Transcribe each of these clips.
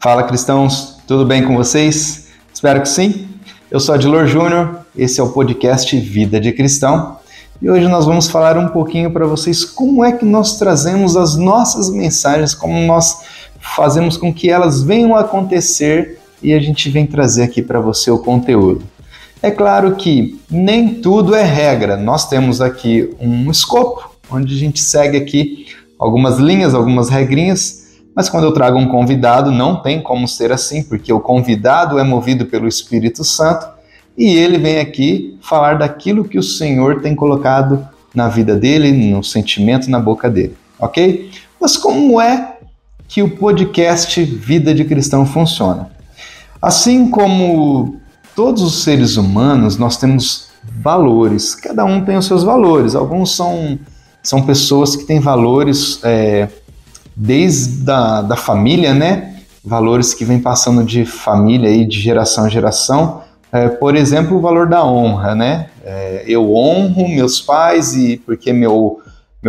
Fala, cristãos, tudo bem com vocês? Espero que sim. Eu sou Adilor Júnior, esse é o podcast Vida de Cristão e hoje nós vamos falar um pouquinho para vocês como é que nós trazemos as nossas mensagens, como nós fazemos com que elas venham a acontecer e a gente vem trazer aqui para você o conteúdo. É claro que nem tudo é regra, nós temos aqui um escopo onde a gente segue aqui algumas linhas, algumas regrinhas. Mas quando eu trago um convidado, não tem como ser assim, porque o convidado é movido pelo Espírito Santo e ele vem aqui falar daquilo que o Senhor tem colocado na vida dele, no sentimento, na boca dele, ok? Mas como é que o podcast Vida de Cristão funciona? Assim como todos os seres humanos, nós temos valores, cada um tem os seus valores. Alguns são pessoas que têm valores desde da família, né? Valores que vêm passando de família e de geração em geração. Por exemplo, o valor da honra, né? Eu honro meus pais e porque meu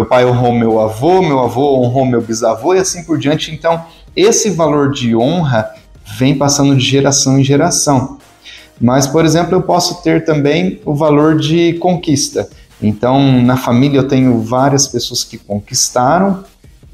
pai honrou meu avô honrou meu bisavô e assim por diante. Então, esse valor de honra vem passando de geração em geração. Mas, por exemplo, eu posso ter também o valor de conquista. Então, na família eu tenho várias pessoas que conquistaram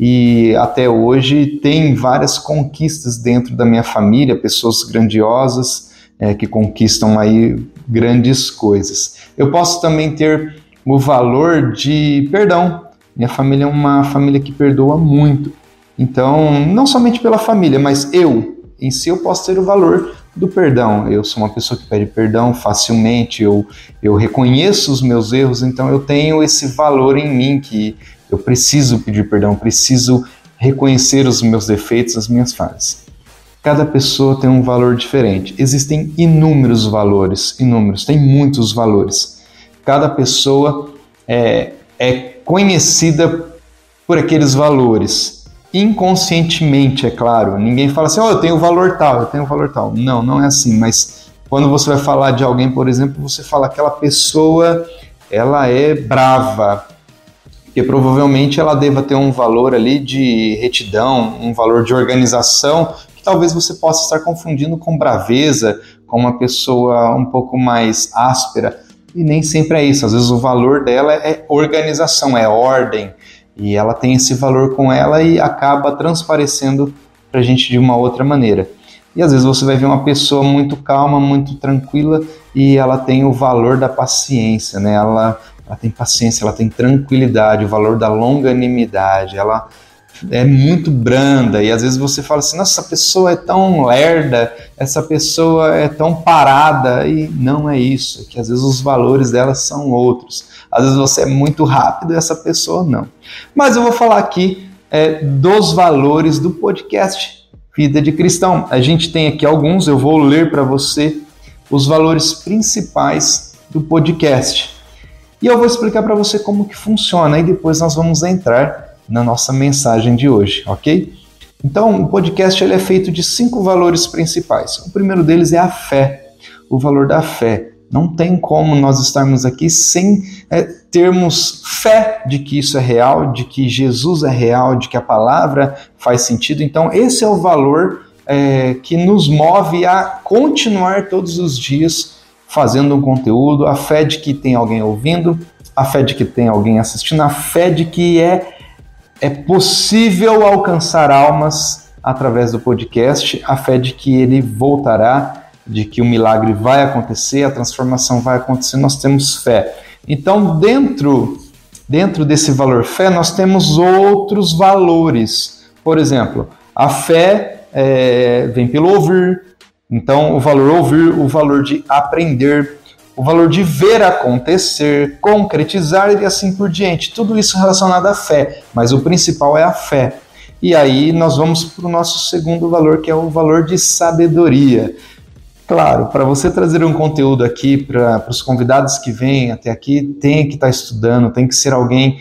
e até hoje tem várias conquistas dentro da minha família, pessoas grandiosas que conquistam aí grandes coisas. Eu posso também ter o valor de perdão. Minha família é uma família que perdoa muito. Então, não somente pela família, mas eu, em si, eu posso ter o valor do perdão. Eu sou uma pessoa que pede perdão facilmente, eu reconheço os meus erros, então eu tenho esse valor em mim que eu preciso pedir perdão, preciso reconhecer os meus defeitos, as minhas falhas. Cada pessoa tem um valor diferente. Existem inúmeros valores, tem muitos valores. Cada pessoa é conhecida por aqueles valores. Inconscientemente, é claro. Ninguém fala assim, eu tenho valor tal, eu tenho valor tal. Não, não é assim, mas quando você vai falar de alguém, por exemplo, você fala aquela pessoa, ela é brava, porque provavelmente ela deva ter um valor ali de retidão, um valor de organização, que talvez você possa estar confundindo com braveza, com uma pessoa um pouco mais áspera, e nem sempre é isso. Às vezes o valor dela é organização, é ordem, e ela tem esse valor com ela e acaba transparecendo para a gente de uma outra maneira. E às vezes você vai ver uma pessoa muito calma, muito tranquila, e ela tem o valor da paciência, né? Ela tem paciência, ela tem tranquilidade, o valor da longanimidade, ela é muito branda e às vezes você fala assim, nossa, essa pessoa é tão lerda, essa pessoa é tão parada e não é isso, é que às vezes os valores dela são outros. Às vezes você é muito rápido e essa pessoa não. Mas eu vou falar aqui dos valores do podcast Vida de Cristão. A gente tem aqui alguns, eu vou ler para você os valores principais do podcast. E eu vou explicar para você como que funciona e depois nós vamos entrar na nossa mensagem de hoje, ok? Então, o podcast ele é feito de 5 valores principais. O primeiro deles é a fé, o valor da fé. Não tem como nós estarmos aqui sem termos fé de que isso é real, de que Jesus é real, de que a palavra faz sentido. Então, esse é o valor que nos move a continuar todos os dias fazendo um conteúdo, a fé de que tem alguém ouvindo, a fé de que tem alguém assistindo, a fé de que é possível alcançar almas através do podcast, a fé de que ele voltará, de que o milagre vai acontecer, a transformação vai acontecer, nós temos fé. Então, dentro desse valor fé, nós temos outros valores. Por exemplo, a fé vem pelo ouvir. Então, o valor ouvir, o valor de aprender, o valor de ver acontecer, concretizar e assim por diante. Tudo isso relacionado à fé, mas o principal é a fé. E aí nós vamos para o nosso segundo valor, que é o valor de sabedoria. Claro, para você trazer um conteúdo aqui para os convidados que vêm até aqui, tem que estar estudando, tem que ser alguém,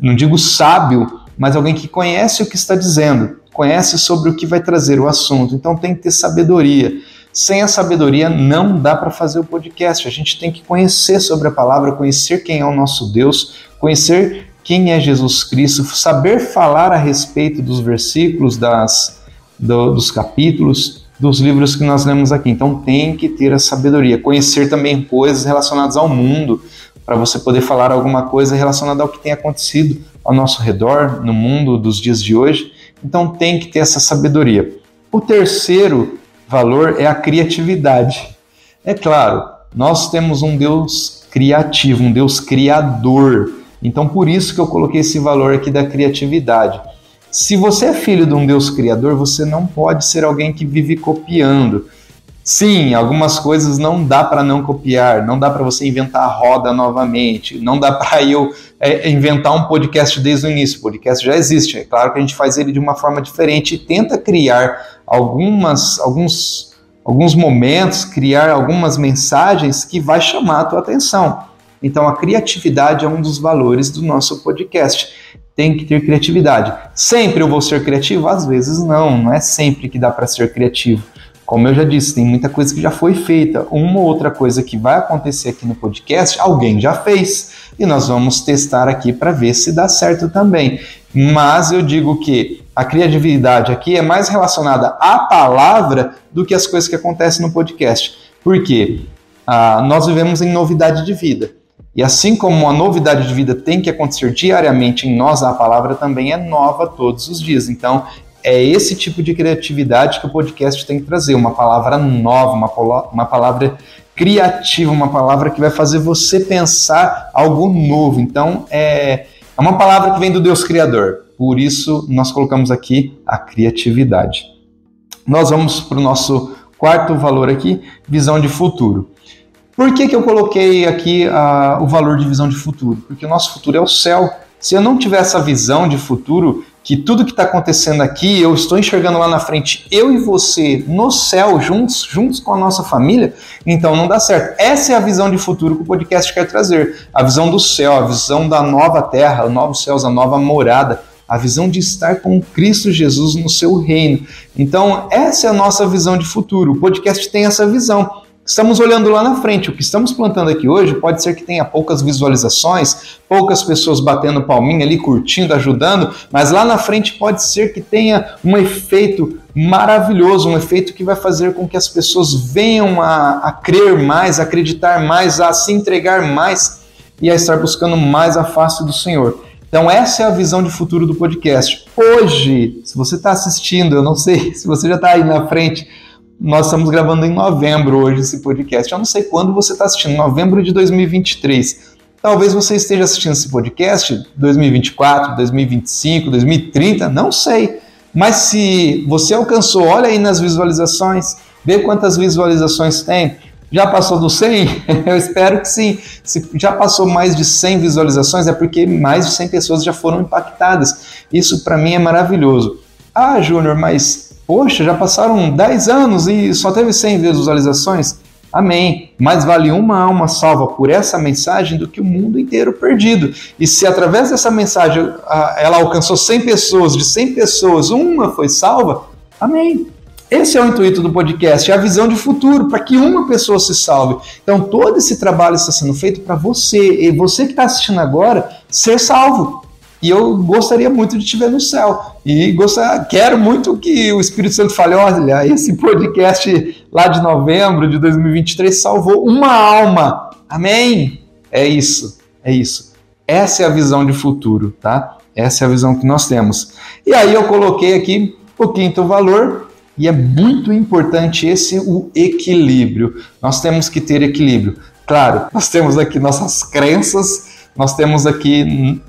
não digo sábio, mas alguém que conhece o que está dizendo, conhece sobre o que vai trazer o assunto, então tem que ter sabedoria. Sem a sabedoria não dá para fazer o podcast, a gente tem que conhecer sobre a palavra, conhecer quem é o nosso Deus, conhecer quem é Jesus Cristo, saber falar a respeito dos versículos, das dos capítulos, dos livros que nós lemos aqui. Então tem que ter a sabedoria, conhecer também coisas relacionadas ao mundo, para você poder falar alguma coisa relacionada ao que tem acontecido ao nosso redor, no mundo dos dias de hoje. Então tem que ter essa sabedoria. O terceiro valor é a criatividade. É claro, nós temos um Deus criativo, um Deus criador. Então por isso que eu coloquei esse valor aqui da criatividade. Se você é filho de um Deus criador, você não pode ser alguém que vive copiando. Sim, algumas coisas não dá para não copiar, não dá para você inventar a roda novamente, não dá para eu inventar um podcast desde o início. O podcast já existe, é claro que a gente faz ele de uma forma diferente e tenta criar alguns momentos, criar algumas mensagens que vai chamar a tua atenção. Então a criatividade é um dos valores do nosso podcast. Tem que ter criatividade. Sempre eu vou ser criativo? Às vezes não é sempre que dá para ser criativo. Como eu já disse, tem muita coisa que já foi feita. Uma ou outra coisa que vai acontecer aqui no podcast, alguém já fez. E nós vamos testar aqui para ver se dá certo também. Mas eu digo que a criatividade aqui é mais relacionada à palavra do que as coisas que acontecem no podcast. Por quê? Nós vivemos em novidade de vida. E assim como a novidade de vida tem que acontecer diariamente em nós, a palavra também é nova todos os dias. Então, é esse tipo de criatividade que o podcast tem que trazer, uma palavra nova, uma palavra criativa, uma palavra que vai fazer você pensar algo novo. Então, é uma palavra que vem do Deus Criador. Por isso, nós colocamos aqui a criatividade. Nós vamos para o nosso quarto valor aqui, visão de futuro. Por que eu coloquei aqui o valor de visão de futuro? Porque o nosso futuro é o céu. Se eu não tiver essa visão de futuro, que tudo que está acontecendo aqui, eu estou enxergando lá na frente, eu e você, no céu, juntos com a nossa família, então não dá certo. Essa é a visão de futuro que o podcast quer trazer. A visão do céu, a visão da nova terra, os novos céus, a nova morada, a visão de estar com Cristo Jesus no seu reino. Então, essa é a nossa visão de futuro. O podcast tem essa visão. Estamos olhando lá na frente. O que estamos plantando aqui hoje pode ser que tenha poucas visualizações, poucas pessoas batendo palminha ali, curtindo, ajudando, mas lá na frente pode ser que tenha um efeito maravilhoso, um efeito que vai fazer com que as pessoas venham a crer mais, a acreditar mais, a se entregar mais e a estar buscando mais a face do Senhor. Então essa é a visão de futuro do podcast. Hoje, se você está assistindo, eu não sei se você já está aí na frente, nós estamos gravando em novembro hoje esse podcast. Eu não sei quando você está assistindo, novembro de 2023. Talvez você esteja assistindo esse podcast 2024, 2025, 2030, não sei. Mas se você alcançou, olha aí nas visualizações, vê quantas visualizações tem. Já passou do 100? Eu espero que sim. Se já passou mais de 100 visualizações, é porque mais de 100 pessoas já foram impactadas. Isso para mim é maravilhoso. Ah, Júnior, mas poxa, já passaram 10 anos e só teve 100 visualizações? Amém. Mais vale uma alma salva por essa mensagem do que o mundo inteiro perdido. E se através dessa mensagem ela alcançou 100 pessoas, de 100 pessoas, uma foi salva, amém. Esse é o intuito do podcast, é a visão de futuro, para que uma pessoa se salve. Então todo esse trabalho está sendo feito para você, e você que está assistindo agora, ser salvo. E eu gostaria muito de te ver no céu. E quero muito que o Espírito Santo fale, olha, esse podcast lá de novembro de 2023 salvou uma alma. Amém? É isso, é isso. Essa é a visão de futuro, tá? Essa é a visão que nós temos. E aí eu coloquei aqui o quinto valor, e é muito importante o equilíbrio. Nós temos que ter equilíbrio. Claro, nós temos aqui nossas crenças, nós temos aqui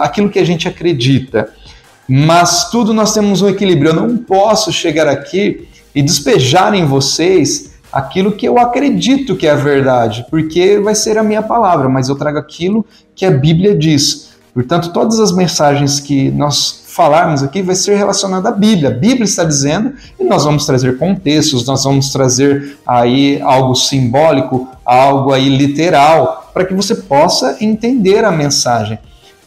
aquilo que a gente acredita, mas tudo nós temos um equilíbrio. Eu não posso chegar aqui e despejar em vocês aquilo que eu acredito que é a verdade, porque vai ser a minha palavra, mas eu trago aquilo que a Bíblia diz. Portanto, todas as mensagens que nós falarmos aqui vai ser relacionada à Bíblia. A Bíblia está dizendo e nós vamos trazer contextos, nós vamos trazer aí algo simbólico, algo aí literal, para que você possa entender a mensagem.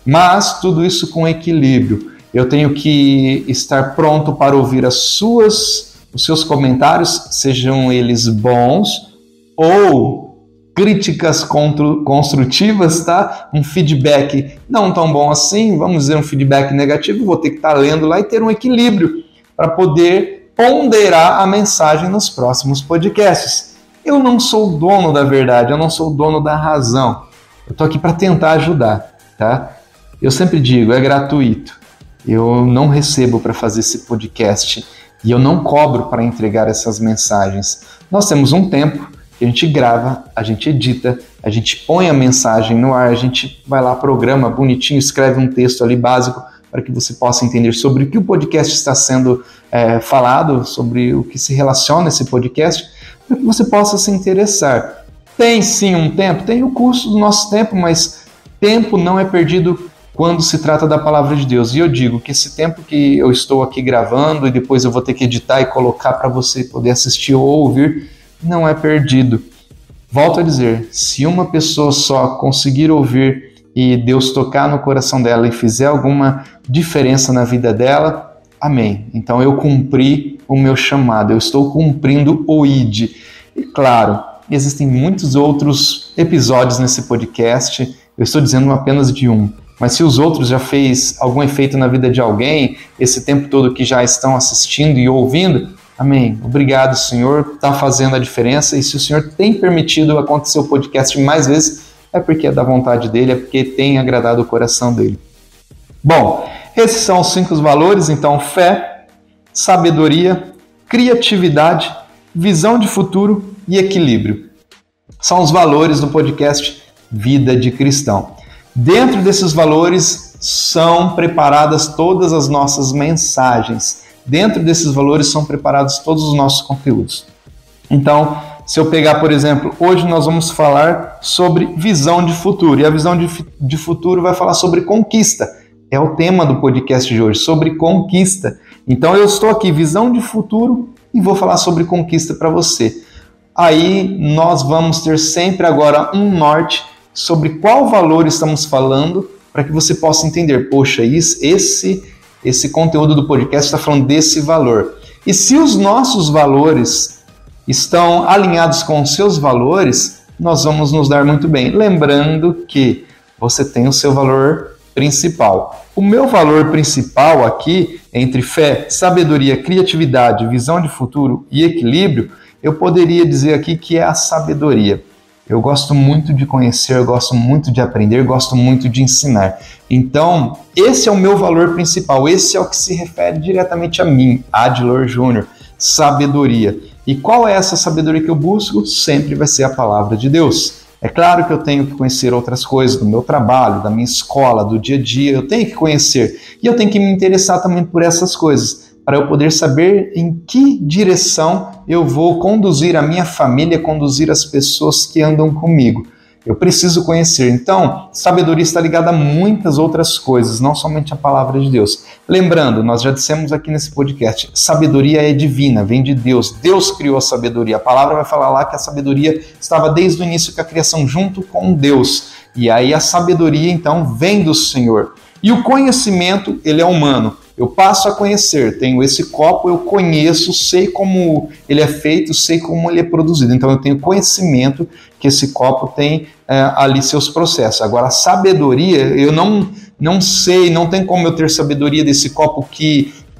Mas tudo isso com equilíbrio. Eu tenho que estar pronto para ouvir os seus comentários, sejam eles bons ou críticas construtivas, tá? Um feedback não tão bom assim, vamos dizer um feedback negativo, vou ter que estar lendo lá e ter um equilíbrio para poder ponderar a mensagem nos próximos podcasts. Eu não sou o dono da verdade, eu não sou o dono da razão. Eu estou aqui para tentar ajudar, tá? Eu sempre digo, é gratuito. Eu não recebo para fazer esse podcast e eu não cobro para entregar essas mensagens. Nós temos um tempo que a gente grava, a gente edita, a gente põe a mensagem no ar, a gente vai lá, programa bonitinho, escreve um texto ali básico para que você possa entender sobre o que o podcast está sendo falado, sobre o que se relaciona esse podcast, para que você possa se interessar. Tem sim um tempo, tem o custo do nosso tempo, mas tempo não é perdido quando se trata da palavra de Deus. E eu digo que esse tempo que eu estou aqui gravando e depois eu vou ter que editar e colocar para você poder assistir ou ouvir, não é perdido. Volto a dizer, se uma pessoa só conseguir ouvir e Deus tocar no coração dela e fizer alguma diferença na vida dela, amém. Então eu cumpri o meu chamado, eu estou cumprindo o ID. E claro, existem muitos outros episódios nesse podcast, eu estou dizendo apenas de um. Mas se os outros já fez algum efeito na vida de alguém, esse tempo todo que já estão assistindo e ouvindo, amém. Obrigado, Senhor, está fazendo a diferença. E se o Senhor tem permitido acontecer o podcast mais vezes, é porque é da vontade dele, é porque tem agradado o coração dele. Bom, esses são os 5 valores, então fé, sabedoria, criatividade, visão de futuro e equilíbrio. São os valores do podcast Vida de Cristão. Dentro desses valores são preparadas todas as nossas mensagens. Dentro desses valores são preparados todos os nossos conteúdos. Então, se eu pegar, por exemplo, hoje nós vamos falar sobre visão de futuro. E a visão de futuro vai falar sobre conquista. É o tema do podcast de hoje, sobre conquista. Então eu estou aqui, visão de futuro, e vou falar sobre conquista para você. Aí nós vamos ter sempre agora um norte sobre qual valor estamos falando, para que você possa entender, poxa, esse conteúdo do podcast está falando desse valor. E se os nossos valores estão alinhados com os seus valores, nós vamos nos dar muito bem. Lembrando que você tem o seu valor principal. O meu valor principal aqui, entre fé, sabedoria, criatividade, visão de futuro e equilíbrio, eu poderia dizer aqui que é a sabedoria. Eu gosto muito de conhecer, eu gosto muito de aprender, eu gosto muito de ensinar. Então, esse é o meu valor principal, esse é o que se refere diretamente a mim, Adilor Júnior, sabedoria. E qual é essa sabedoria que eu busco? Sempre vai ser a palavra de Deus. É claro que eu tenho que conhecer outras coisas do meu trabalho, da minha escola, do dia a dia, eu tenho que conhecer. E eu tenho que me interessar também por essas coisas, para eu poder saber em que direção eu vou conduzir a minha família, conduzir as pessoas que andam comigo. Eu preciso conhecer. Então, sabedoria está ligada a muitas outras coisas, não somente a palavra de Deus. Lembrando, nós já dissemos aqui nesse podcast, sabedoria é divina, vem de Deus. Deus criou a sabedoria. A palavra vai falar lá que a sabedoria estava desde o início com a criação junto com Deus. E aí a sabedoria, então, vem do Senhor. E o conhecimento, ele é humano. Eu passo a conhecer, tenho esse copo, eu conheço, sei como ele é feito, sei como ele é produzido. Então eu tenho conhecimento que esse copo tem ali seus processos. Agora a sabedoria, eu não sei, não tem como eu ter sabedoria desse copo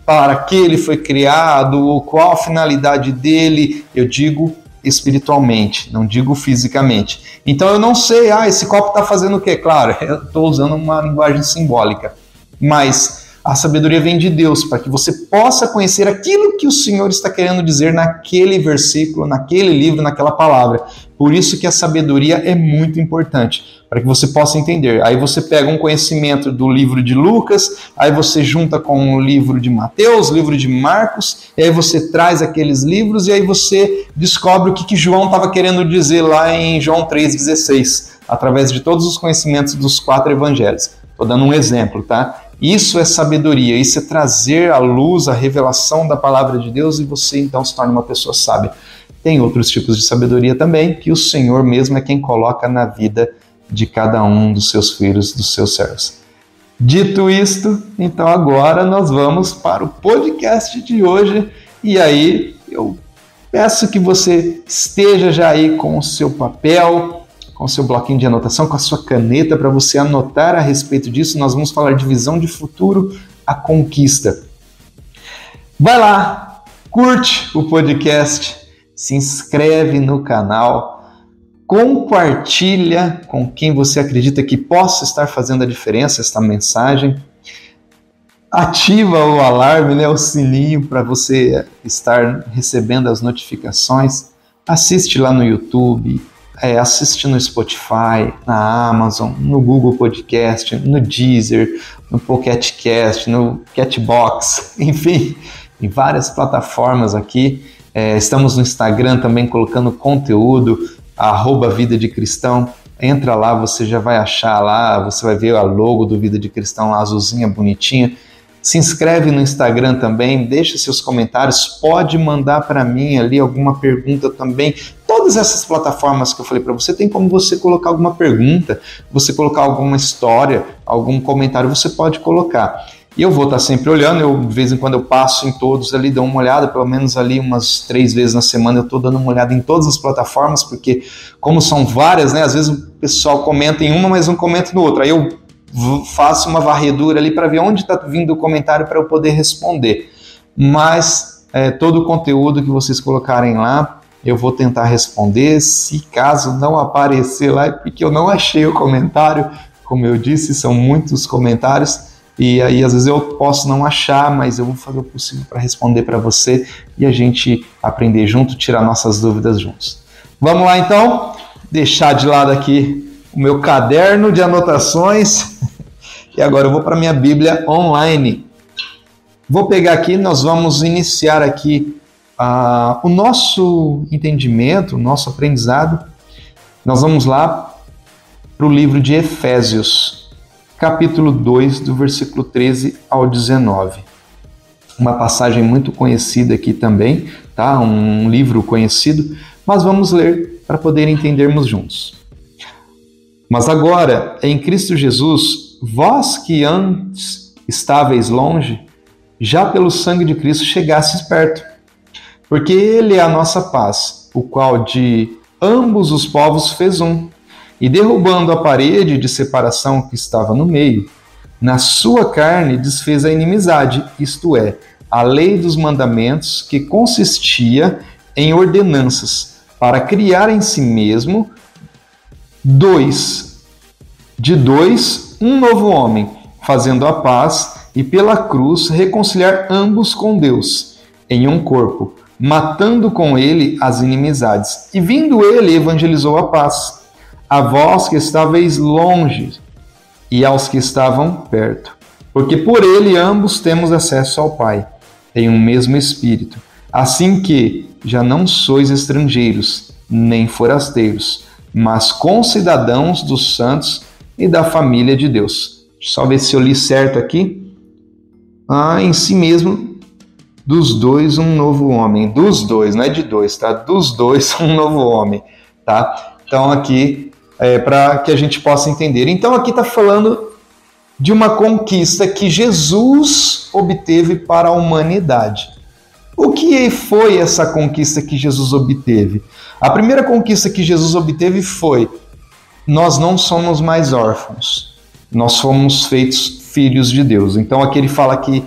para que ele foi criado, qual a finalidade dele, eu digo espiritualmente, não digo fisicamente. Então eu não sei, esse copo está fazendo o quê? Claro, eu estou usando uma linguagem simbólica, mas a sabedoria vem de Deus, para que você possa conhecer aquilo que o Senhor está querendo dizer naquele versículo, naquele livro, naquela palavra. Por isso que a sabedoria é muito importante, para que você possa entender. Aí você pega um conhecimento do livro de Lucas, aí você junta com o livro de Mateus, livro de Marcos, e aí você traz aqueles livros e aí você descobre o que João estava querendo dizer lá em João 3,16, através de todos os conhecimentos dos 4 evangelhos. Estou dando um exemplo, tá? Isso é sabedoria, isso é trazer à luz a revelação da palavra de Deus e você então se torna uma pessoa sábia. Tem outros tipos de sabedoria também, que o Senhor mesmo é quem coloca na vida de cada um dos seus filhos, dos seus servos. Dito isto, então agora nós vamos para o podcast de hoje e aí eu peço que você esteja já aí com o seu papel, com o seu bloquinho de anotação, com a sua caneta, para você anotar a respeito disso. Nós vamos falar de visão de futuro, a conquista. Vai lá, curte o podcast, se inscreve no canal, compartilha com quem você acredita que possa estar fazendo a diferença esta mensagem, ativa o alarme, né, o sininho para você estar recebendo as notificações, assiste lá no YouTube, assiste no Spotify, na Amazon, no Google Podcast, no Deezer, no Pocket Cast, no Catbox, enfim, em várias plataformas aqui. Estamos no Instagram também colocando conteúdo, @Vida de Cristão. Entra lá, você já vai achar lá, você vai ver a logo do Vida de Cristão lá, azulzinha, bonitinha. Se inscreve no Instagram também, deixa seus comentários, pode mandar para mim ali alguma pergunta também. Todas essas plataformas que eu falei para você, tem como você colocar alguma pergunta, você colocar alguma história, algum comentário, você pode colocar. E eu vou estar sempre olhando, de vez em quando eu passo em todos ali, dou uma olhada, pelo menos ali umas 3 vezes na semana eu estou dando uma olhada em todas as plataformas, porque como são várias, né, às vezes o pessoal comenta em uma, mas não comenta no outra. Aí eu faço uma varredura ali para ver onde está vindo o comentário para eu poder responder. Mas todo o conteúdo que vocês colocarem lá, eu vou tentar responder. Se caso não aparecer lá, é porque eu não achei o comentário. Como eu disse, são muitos comentários e aí às vezes eu posso não achar, mas eu vou fazer o possível para responder para você e a gente aprender junto, tirar nossas dúvidas juntos. Vamos lá então, deixar de lado aqui o meu caderno de anotações e agora eu vou para minha Bíblia online. Vou pegar aqui, nós vamos iniciar aqui o nosso entendimento, o nosso aprendizado. Nós vamos lá para o livro de Efésios, capítulo 2, do versículo 13 ao 19. Uma passagem muito conhecida aqui também, tá? Um livro conhecido, mas vamos ler para poder entendermos juntos. Mas agora, em Cristo Jesus, vós que antes estáveis longe, já pelo sangue de Cristo chegastes perto. Porque Ele é a nossa paz, o qual de ambos os povos fez um, e derrubando a parede de separação que estava no meio, na sua carne desfez a inimizade, isto é, a lei dos mandamentos, que consistia em ordenanças, para criar em si mesmo de dois, um novo homem, fazendo a paz e pela cruz reconciliar ambos com Deus, em um corpo, matando com ele as inimizades. E vindo ele, evangelizou a paz, a vós que estáveis longe e aos que estavam perto. Porque por ele ambos temos acesso ao Pai, em um mesmo Espírito. Assim que já não sois estrangeiros, nem forasteiros, mas concidadãos dos santos e da família de Deus. Só ver se eu li certo aqui. Em si mesmo, dos dois um novo homem. Dos dois, não é de dois, tá? Dos dois um novo homem, tá? Então aqui para que a gente possa entender. Então aqui está falando de uma conquista que Jesus obteve para a humanidade. O que foi essa conquista que Jesus obteve? A primeira conquista que Jesus obteve foi: nós não somos mais órfãos, nós fomos feitos filhos de Deus. Então aqui ele fala que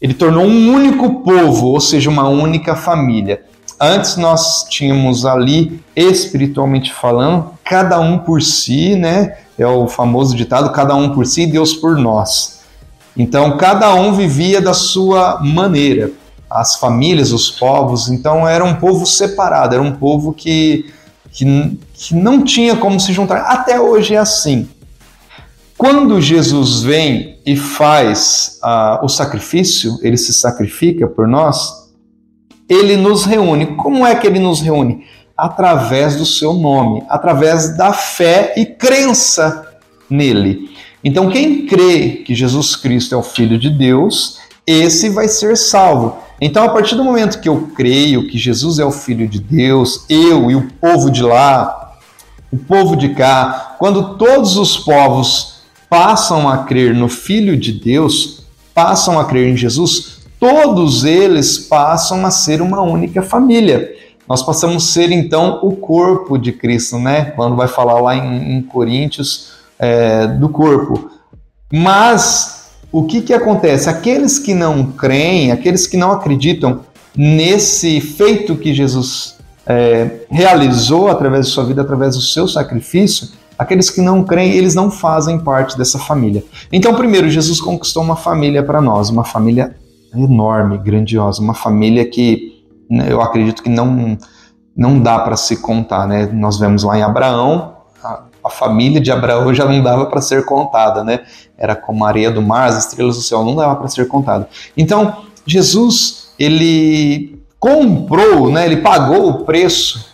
ele tornou um único povo, ou seja, uma única família. Antes nós tínhamos ali, espiritualmente falando, cada um por si, né? É o famoso ditado, cada um por si, Deus por nós. Então cada um vivia da sua maneira. As famílias, os povos, então era um povo separado, era um povo que não tinha como se juntar. Até hoje é assim. Quando Jesus vem e faz o sacrifício, ele se sacrifica por nós, ele nos reúne. Como é que ele nos reúne? Através do seu nome, através da fé e crença nele. Então quem crê que Jesus Cristo é o Filho de Deus, esse vai ser salvo. Então, a partir do momento que eu creio que Jesus é o Filho de Deus, eu e o povo de lá, o povo de cá, quando todos os povos passam a crer no Filho de Deus, passam a crer em Jesus, todos eles passam a ser uma única família. Nós passamos a ser, então, o corpo de Cristo, né? Quando vai falar lá em Coríntios do corpo. Mas o que acontece? Aqueles que não creem, aqueles que não acreditam, nesse feito que Jesus realizou através de sua vida, através do seu sacrifício, aqueles que não creem, eles não fazem parte dessa família. Então, primeiro, Jesus conquistou uma família para nós, uma família enorme, grandiosa, uma família que eu acredito que não dá para se contar, né? Nós vemos lá em Abraão, a família de Abraão já não dava para ser contada, né? Era como a areia do mar, as estrelas do céu, não dava para ser contada. Então, Jesus, ele comprou, né? Ele pagou o preço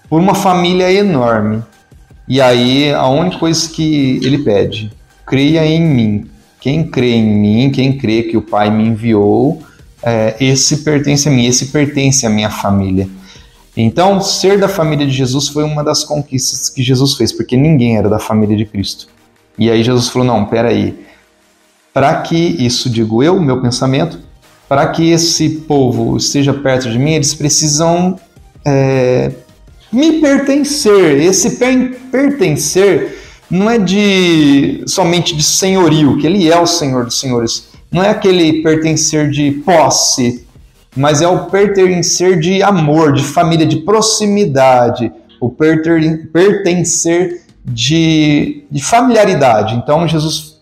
por uma família enorme. E aí, a única coisa que ele pede, creia em mim. Quem crê em mim, quem crê que o Pai me enviou, esse pertence a mim, esse pertence à minha família. Então, ser da família de Jesus foi uma das conquistas que Jesus fez, porque ninguém era da família de Cristo. E aí Jesus falou, não, peraí, para que isso, digo eu, meu pensamento, para que esse povo esteja perto de mim, eles precisam me pertencer. Esse pertencer não é somente de senhorio, que ele é o Senhor dos senhores. Não é aquele pertencer de posse, mas é o pertencer de amor, de família, de proximidade, o pertencer de familiaridade. Então Jesus,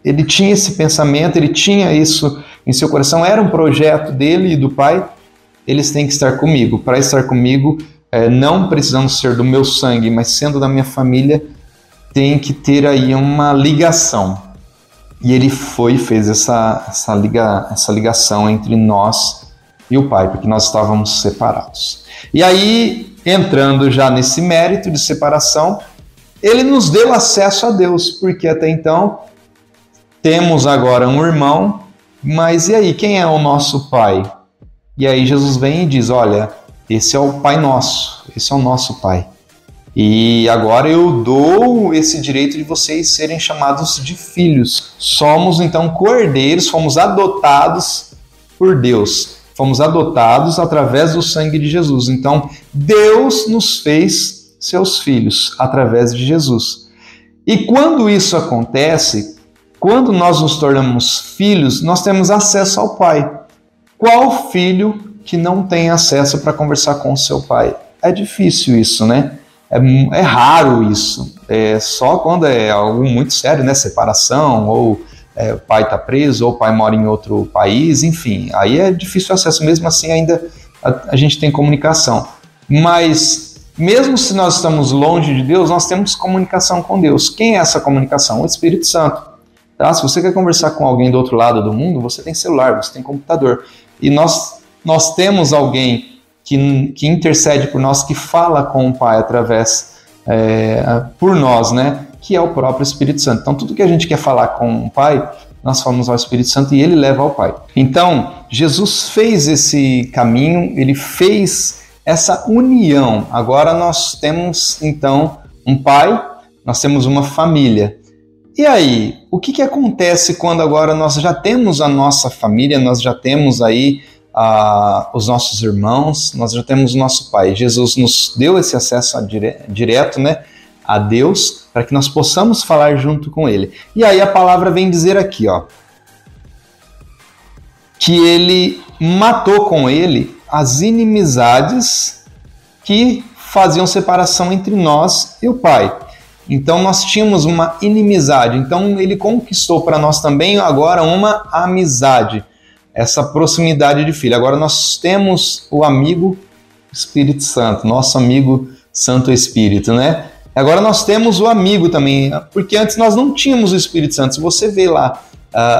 ele tinha esse pensamento, ele tinha isso em seu coração, era um projeto dele e do Pai, eles têm que estar comigo. Para estar comigo, não precisando ser do meu sangue, mas sendo da minha família, tem que ter aí uma ligação. E ele fez essa ligação entre nós e o Pai, porque nós estávamos separados. E aí, entrando já nesse mérito de separação, ele nos deu acesso a Deus, porque até então temos agora um irmão, mas e aí, quem é o nosso Pai? E aí Jesus vem e diz, olha, esse é o Pai nosso, esse é o nosso Pai. E agora eu dou esse direito de vocês serem chamados de filhos. Somos então cordeiros, fomos adotados por Deus. Fomos adotados através do sangue de Jesus. Então, Deus nos fez seus filhos através de Jesus. E quando isso acontece, quando nós nos tornamos filhos, nós temos acesso ao Pai. Qual filho que não tem acesso para conversar com o seu pai? É difícil isso, né? É raro isso. Só quando é algo muito sério, né? Separação, ou o pai está preso, ou o pai mora em outro país, enfim. Aí é difícil o acesso. Mesmo assim, ainda a gente tem comunicação. Mas, mesmo se nós estamos longe de Deus, nós temos comunicação com Deus. Quem é essa comunicação? O Espírito Santo. Tá? Se você quer conversar com alguém do outro lado do mundo, você tem celular, você tem computador. E nós temos alguém que intercede por nós, que fala com o Pai por nós, né? Que é o próprio Espírito Santo. Então, tudo que a gente quer falar com o Pai, nós falamos ao Espírito Santo e ele leva ao Pai. Então, Jesus fez esse caminho, ele fez essa união. Agora nós temos, então, um Pai, nós temos uma família. E aí, o que acontece quando agora nós já temos a nossa família, nós já temos aí os nossos irmãos, nós já temos o nosso Pai? Jesus nos deu esse acesso direto, né, a Deus, para que nós possamos falar junto com Ele. E aí a palavra vem dizer aqui, que Ele matou com Ele as inimizades que faziam separação entre nós e o Pai. Então nós tínhamos uma inimizade, então Ele conquistou para nós também agora uma amizade, essa proximidade de filho. Agora nós temos o amigo Espírito Santo, nosso amigo Santo Espírito, né? Agora nós temos o amigo também, porque antes nós não tínhamos o Espírito Santo. Se você vê lá,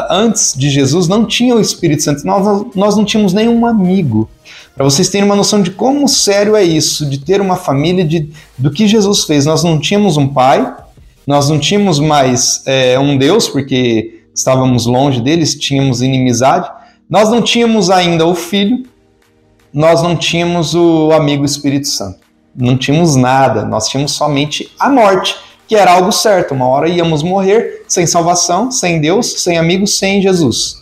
antes de Jesus não tinha o Espírito Santo, nós não tínhamos nenhum amigo. Para vocês terem uma noção de como sério é isso, de ter uma família, do que Jesus fez. Nós não tínhamos um pai, nós não tínhamos mais um Deus, porque estávamos longe deles, tínhamos inimizade. Nós não tínhamos ainda o Filho, nós não tínhamos o amigo Espírito Santo. Não tínhamos nada, nós tínhamos somente a morte, que era algo certo. Uma hora íamos morrer sem salvação, sem Deus, sem amigos, sem Jesus.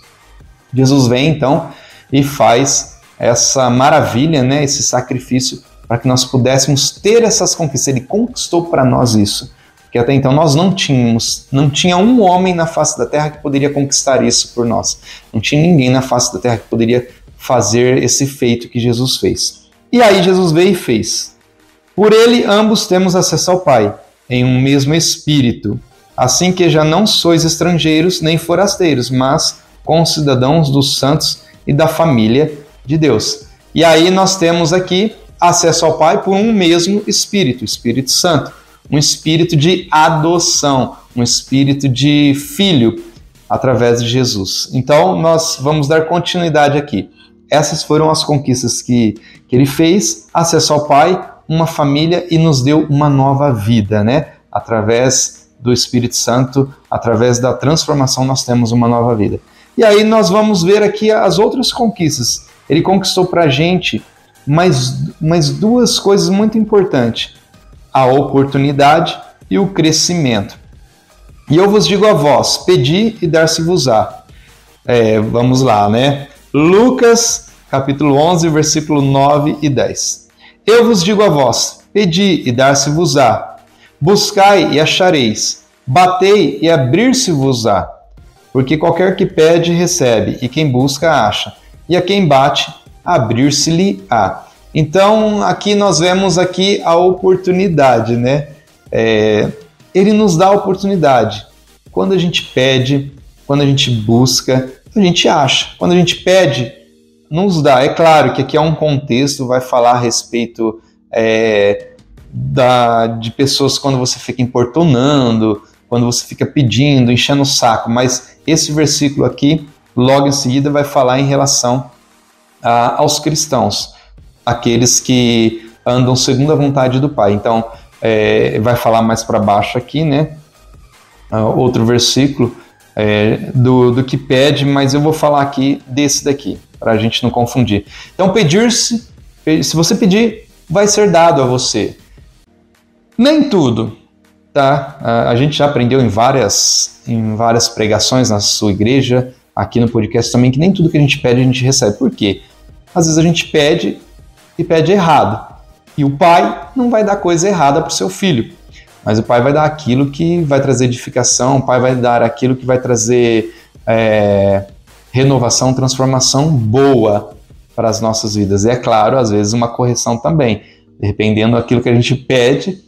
Jesus vem então e faz essa maravilha, né, esse sacrifício, para que nós pudéssemos ter essas conquistas. Ele conquistou para nós isso, porque até então nós não tinha um homem na face da terra que poderia conquistar isso por nós. Não tinha ninguém na face da terra que poderia fazer esse feito que Jesus fez. E aí Jesus veio e fez. Por ele ambos temos acesso ao Pai, em um mesmo Espírito, assim que já não sois estrangeiros nem forasteiros, mas concidadãos dos santos e da família de Deus. E aí nós temos aqui acesso ao Pai por um mesmo Espírito, o Espírito Santo, um espírito de adoção, um espírito de filho através de Jesus. Então nós vamos dar continuidade aqui. Essas foram as conquistas que ele fez, acesso ao Pai, uma família e nos deu uma nova vida, né? Através do Espírito Santo, através da transformação nós temos uma nova vida. E aí nós vamos ver aqui as outras conquistas. Ele conquistou para a gente mais duas coisas muito importantes: a oportunidade e o crescimento. E eu vos digo a vós, pedi e dar-se-vos-á. Vamos lá, né? Lucas, capítulo 11, versículo 9 e 10. Eu vos digo a vós, pedi e dar-se-vos-á. Buscai e achareis. Batei e abrir-se-vos-á. Porque qualquer que pede, recebe, e quem busca, acha. E a quem bate, abrir-se-lhe-á. Então, aqui nós vemos aqui a oportunidade, né? Ele nos dá a oportunidade. Quando a gente pede, quando a gente busca, a gente acha. Quando a gente pede, nos dá. É claro que aqui é um contexto, vai falar a respeito de pessoas quando você fica importunando, quando você fica pedindo, enchendo o saco. Mas esse versículo aqui, logo em seguida, vai falar em relação aos cristãos, aqueles que andam segundo a vontade do Pai. Então, vai falar mais para baixo aqui, né? Outro versículo do que pede, mas eu vou falar aqui desse daqui, para a gente não confundir. Então, se você pedir, vai ser dado a você. Nem tudo, tá? A gente já aprendeu em várias pregações na sua igreja, aqui no podcast também, que nem tudo que a gente pede, a gente recebe. Por quê? Às vezes a gente pede e pede errado. E o pai não vai dar coisa errada para o seu filho, mas o pai vai dar aquilo que vai trazer edificação, o pai vai dar aquilo que vai trazer renovação, transformação boa para as nossas vidas. E é claro, às vezes uma correção também. Dependendo daquilo que a gente pede,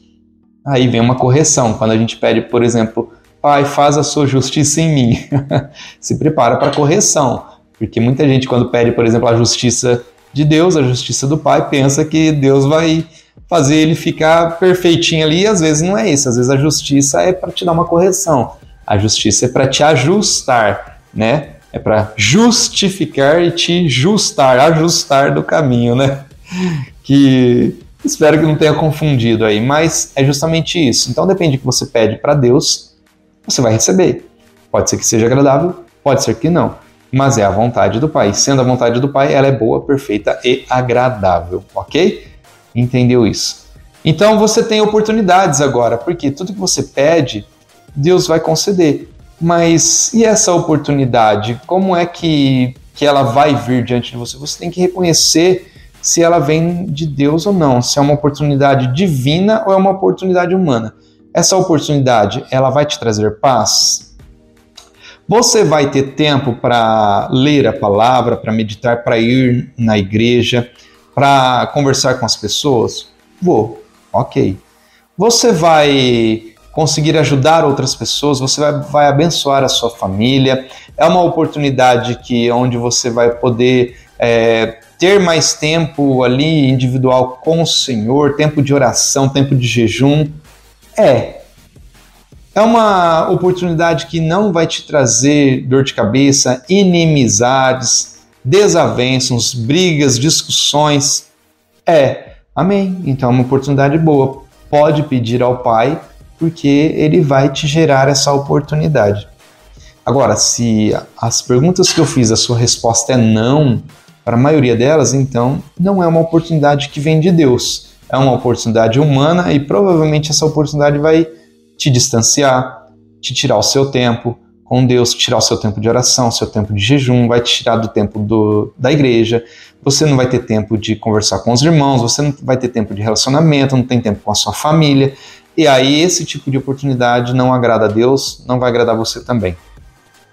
aí vem uma correção. Quando a gente pede, por exemplo, Pai, faz a sua justiça em mim. Se prepara para a correção. Porque muita gente, quando pede, por exemplo, a justiça de Deus, a justiça do Pai, pensa que Deus vai fazer ele ficar perfeitinho ali, e às vezes não é isso. Às vezes a justiça é para te dar uma correção. A justiça é para te ajustar, né? É para justificar e te ajustar do caminho, né? Que espero que não tenha confundido aí, mas é justamente isso. Então depende do que você pede para Deus, você vai receber. Pode ser que seja agradável, pode ser que não. Mas é a vontade do Pai. Sendo a vontade do Pai, ela é boa, perfeita e agradável, ok? Entendeu isso? Então você tem oportunidades agora, porque tudo que você pede, Deus vai conceder. Mas e essa oportunidade? Como é que ela vai vir diante de você? Você tem que reconhecer se ela vem de Deus ou não, se é uma oportunidade divina ou é uma oportunidade humana. Essa oportunidade, ela vai te trazer paz? Você vai ter tempo para ler a palavra, para meditar, para ir na igreja, para conversar com as pessoas? Vou, ok. Você vai conseguir ajudar outras pessoas, você vai abençoar a sua família. É uma oportunidade onde você vai poder ter mais tempo ali individual com o Senhor, tempo de oração, tempo de jejum. É uma oportunidade que não vai te trazer dor de cabeça, inimizades, desavenças, brigas, discussões. Amém. Então é uma oportunidade boa. Pode pedir ao Pai, porque Ele vai te gerar essa oportunidade. Agora, se as perguntas que eu fiz, a sua resposta é não, para a maioria delas, então não é uma oportunidade que vem de Deus. É uma oportunidade humana e provavelmente essa oportunidade vai te distanciar, te tirar o seu tempo com Deus, tirar o seu tempo de oração, o seu tempo de jejum, vai te tirar do tempo da igreja. Você não vai ter tempo de conversar com os irmãos, você não vai ter tempo de relacionamento, não tem tempo com a sua família. E aí esse tipo de oportunidade não agrada a Deus, não vai agradar você também.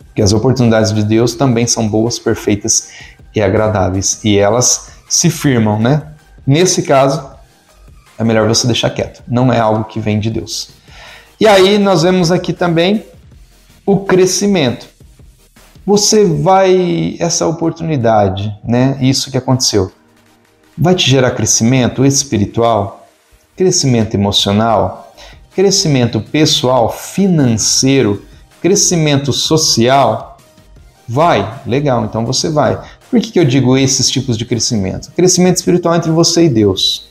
Porque as oportunidades de Deus também são boas, perfeitas e agradáveis, e elas se firmam, né? Nesse caso, é melhor você deixar quieto, não é algo que vem de Deus. E aí nós vemos aqui também o crescimento. Essa oportunidade, né? Isso que aconteceu, vai te gerar crescimento espiritual, crescimento emocional, crescimento pessoal, financeiro, crescimento social. Vai, legal, então você vai. Por que eu digo esses tipos de crescimento? Crescimento espiritual entre você e Deus.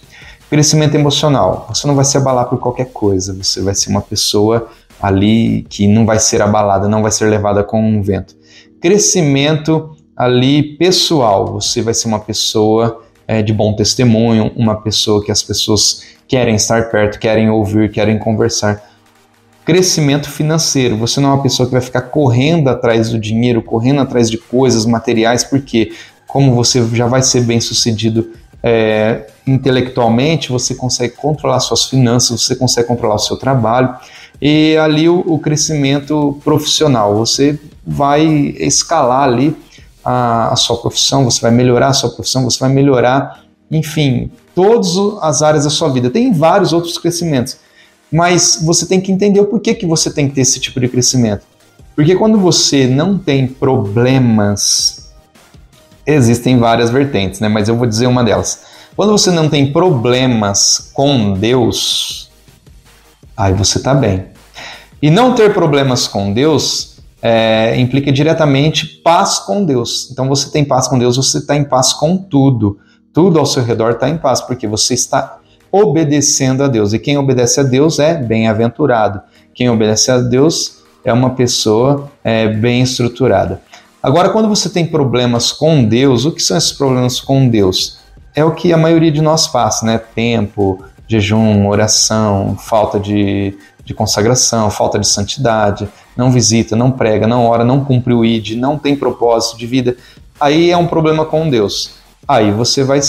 Crescimento emocional, você não vai se abalar por qualquer coisa, você vai ser uma pessoa ali que não vai ser abalada, não vai ser levada com um vento. Crescimento ali pessoal, você vai ser uma pessoa de bom testemunho, uma pessoa que as pessoas querem estar perto, querem ouvir, querem conversar. Crescimento financeiro, você não é uma pessoa que vai ficar correndo atrás do dinheiro, correndo atrás de coisas materiais, porque como você já vai ser bem sucedido intelectualmente, você consegue controlar suas finanças, você consegue controlar o seu trabalho. E ali o crescimento profissional, você vai escalar ali a sua profissão, você vai melhorar a sua profissão, você vai melhorar, enfim, todas as áreas da sua vida. Tem vários outros crescimentos, mas você tem que entender o porquê que você tem que ter esse tipo de crescimento. Porque quando você não tem problemas, existem várias vertentes, né? Mas eu vou dizer uma delas. Quando você não tem problemas com Deus, aí você está bem. E não ter problemas com Deus implica diretamente paz com Deus. Então você tem paz com Deus, você está em paz com tudo. Tudo ao seu redor está em paz, porque você está obedecendo a Deus. E quem obedece a Deus é bem-aventurado. Quem obedece a Deus é uma pessoa bem estruturada. Agora, quando você tem problemas com Deus, o que são esses problemas com Deus? É o que a maioria de nós faz, né? Tempo, jejum, oração, falta de consagração, falta de santidade, não visita, não prega, não ora, não cumpre o ID, não tem propósito de vida. Aí é um problema com Deus. Aí você vai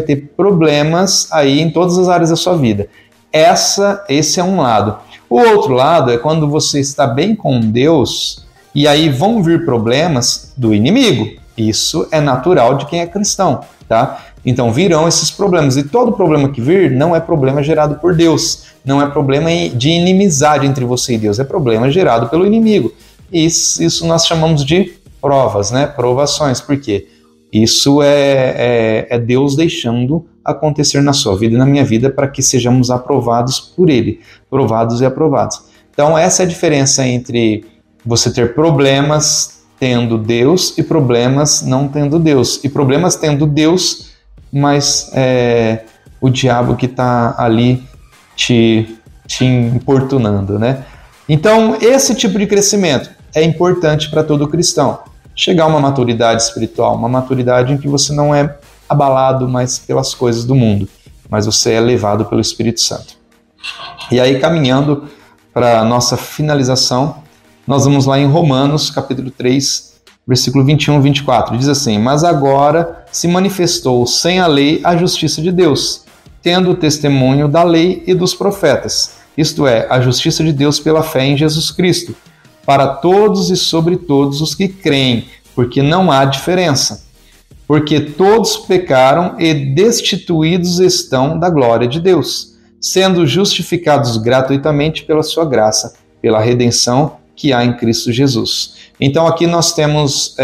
ter problemas aí em todas as áreas da sua vida. Esse é um lado. O outro lado é quando você está bem com Deus e aí vão vir problemas do inimigo. Isso é natural de quem é cristão, tá? Então virão esses problemas, e todo problema que vir não é problema gerado por Deus, não é problema de inimizade entre você e Deus, é problema gerado pelo inimigo. Isso nós chamamos de provas, né? Provações, por quê? Isso é Deus deixando acontecer na sua vida e na minha vida para que sejamos aprovados por Ele, provados e aprovados. Então essa é a diferença entre você ter problemas tendo Deus e problemas não tendo Deus. E problemas tendo Deus, mas o diabo que está ali te importunando, né? Então, esse tipo de crescimento é importante para todo cristão. Chegar a uma maturidade espiritual, uma maturidade em que você não é abalado mais pelas coisas do mundo, mas você é levado pelo Espírito Santo. E aí, caminhando para a nossa finalização, nós vamos lá em Romanos, capítulo 3, versículo 21 e 24. Diz assim: mas agora se manifestou sem a lei a justiça de Deus, tendo o testemunho da lei e dos profetas, isto é, a justiça de Deus pela fé em Jesus Cristo, para todos e sobre todos os que creem, porque não há diferença. Porque todos pecaram e destituídos estão da glória de Deus, sendo justificados gratuitamente pela sua graça, pela redenção que há em Cristo Jesus. Então aqui nós temos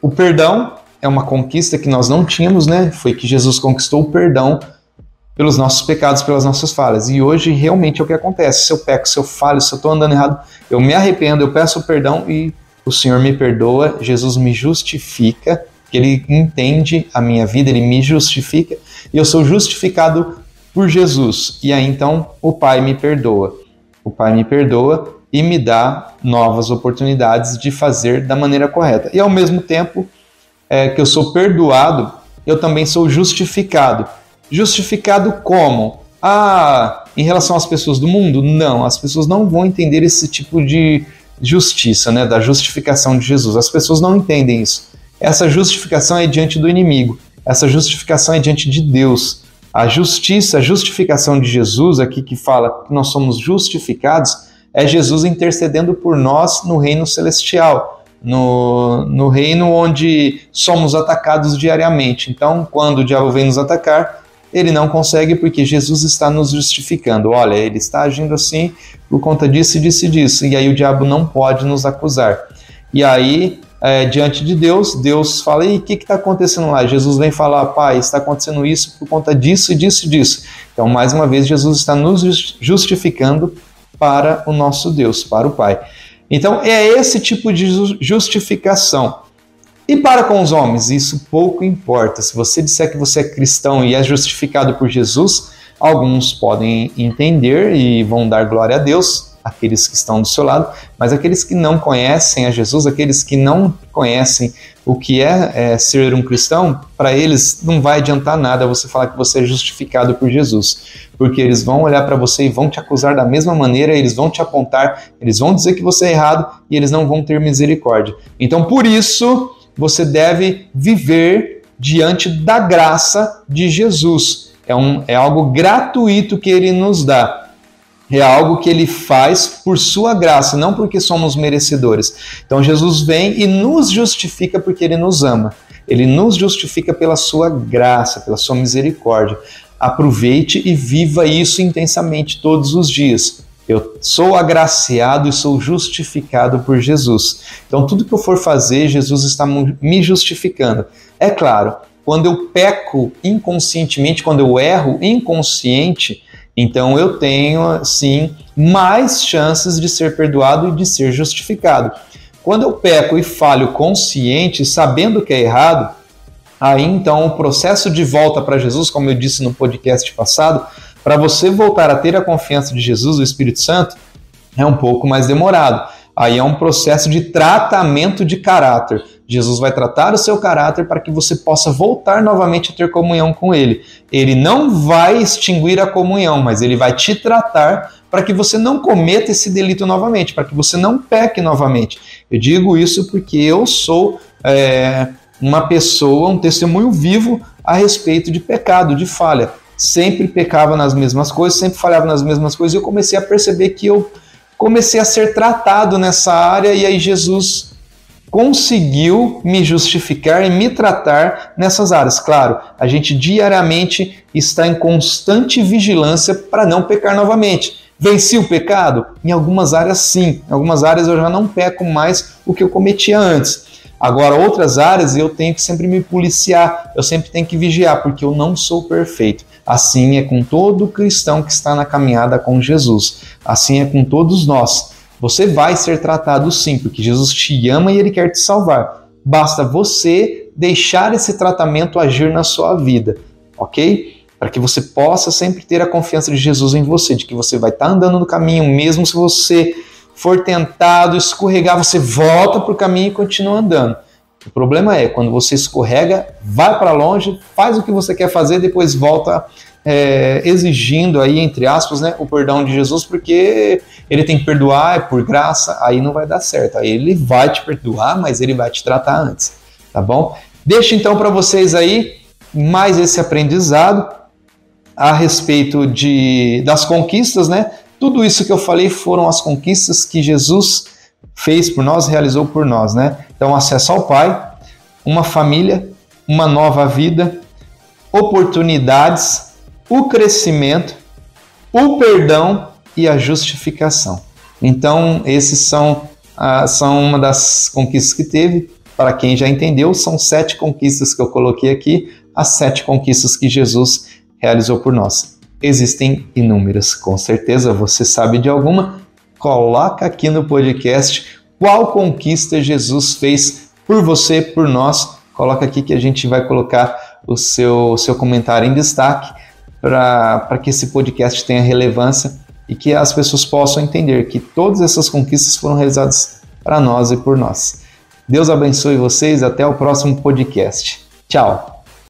o perdão, é uma conquista que nós não tínhamos, né? Foi que Jesus conquistou o perdão pelos nossos pecados, pelas nossas falhas. E hoje realmente é o que acontece. Se eu peco, se eu falho, se eu estou andando errado, eu me arrependo, eu peço perdão e o Senhor me perdoa, Jesus me justifica, Ele entende a minha vida, Ele me justifica e eu sou justificado por Jesus. E aí então o Pai me perdoa. O Pai me perdoa e me dá novas oportunidades de fazer da maneira correta. E ao mesmo tempo que eu sou perdoado, eu também sou justificado. Justificado como? Em relação às pessoas do mundo? Não, as pessoas não vão entender esse tipo de justiça, né, da justificação de Jesus. As pessoas não entendem isso. Essa justificação é diante do inimigo. Essa justificação é diante de Deus. A justiça, a justificação de Jesus, aqui que fala que nós somos justificados, é Jesus intercedendo por nós no reino celestial. no reino onde somos atacados diariamente. Então, quando o diabo vem nos atacar, ele não consegue porque Jesus está nos justificando. Olha, ele está agindo assim por conta disso, disso e disso. E aí o diabo não pode nos acusar. E aí, diante de Deus, Deus fala, e o que está acontecendo lá? Jesus vem falar, Pai, está acontecendo isso por conta disso, disso e disso. Então, mais uma vez, Jesus está nos justificando para o nosso Deus, para o Pai. Então, é esse tipo de justificação. E para com os homens, isso pouco importa. Se você disser que você é cristão e é justificado por Jesus, alguns podem entender e vão dar glória a Deus, aqueles que estão do seu lado, mas aqueles que não conhecem a Jesus, aqueles que não conhecem o que é ser um cristão, para eles não vai adiantar nada você falar que você é justificado por Jesus, porque eles vão olhar para você e vão te acusar da mesma maneira, eles vão te apontar, eles vão dizer que você é errado e eles não vão ter misericórdia. Então, por isso, você deve viver diante da graça de Jesus. É algo gratuito que ele nos dá. É algo que ele faz por sua graça, não porque somos merecedores. Então Jesus vem e nos justifica porque ele nos ama. Ele nos justifica pela sua graça, pela sua misericórdia. Aproveite e viva isso intensamente todos os dias. Eu sou agraciado e sou justificado por Jesus. Então tudo que eu for fazer, Jesus está me justificando. É claro, quando eu peco inconscientemente, quando eu erro inconsciente, então eu tenho, sim, mais chances de ser perdoado e de ser justificado. Quando eu peco e falho consciente, sabendo que é errado, aí então o processo de volta para Jesus, como eu disse no podcast passado, para você voltar a ter a confiança de Jesus, o Espírito Santo, é um pouco mais demorado. Aí é um processo de tratamento de caráter. Jesus vai tratar o seu caráter para que você possa voltar novamente a ter comunhão com Ele. Ele não vai extinguir a comunhão, mas Ele vai te tratar para que você não cometa esse delito novamente, para que você não peque novamente. Eu digo isso porque eu sou uma pessoa, um testemunho vivo a respeito de pecado, de falha. Sempre pecava nas mesmas coisas, sempre falhava nas mesmas coisas, e eu comecei a perceber que eu comecei a ser tratado nessa área, e aí Jesus conseguiu me justificar e me tratar nessas áreas. Claro, a gente diariamente está em constante vigilância para não pecar novamente. Venci o pecado? Em algumas áreas sim, em algumas áreas eu já não peco mais o que eu cometia antes. Agora, outras áreas eu tenho que sempre me policiar, eu sempre tenho que vigiar, porque eu não sou perfeito. Assim é com todo cristão que está na caminhada com Jesus. Assim é com todos nós. Você vai ser tratado sim, porque Jesus te ama e Ele quer te salvar. Basta você deixar esse tratamento agir na sua vida, ok? Para que você possa sempre ter a confiança de Jesus em você, de que você vai estar andando no caminho, mesmo se você for tentado escorregar, você volta para o caminho e continua andando. O problema é quando você escorrega, vai para longe, faz o que você quer fazer, depois volta exigindo aí, entre aspas, né, o perdão de Jesus, porque Ele tem que perdoar, é por graça, aí não vai dar certo. Aí Ele vai te perdoar, mas Ele vai te tratar antes, tá bom? Deixo então para vocês aí mais esse aprendizado a respeito das conquistas, né? Tudo isso que eu falei foram as conquistas que Jesus fez por nós, realizou por nós, né? Então, acesso ao Pai, uma família, uma nova vida, oportunidades, o crescimento, o perdão e a justificação. Então, esses são uma das conquistas que teve. Para quem já entendeu, são 7 conquistas que eu coloquei aqui, as 7 conquistas que Jesus realizou por nós. Existem inúmeras, com certeza você sabe de alguma. Coloca aqui no podcast qual conquista Jesus fez por você, por nós. Coloca aqui que a gente vai colocar o seu comentário em destaque para que esse podcast tenha relevância e que as pessoas possam entender que todas essas conquistas foram realizadas para nós e por nós. Deus abençoe vocês, até o próximo podcast. Tchau!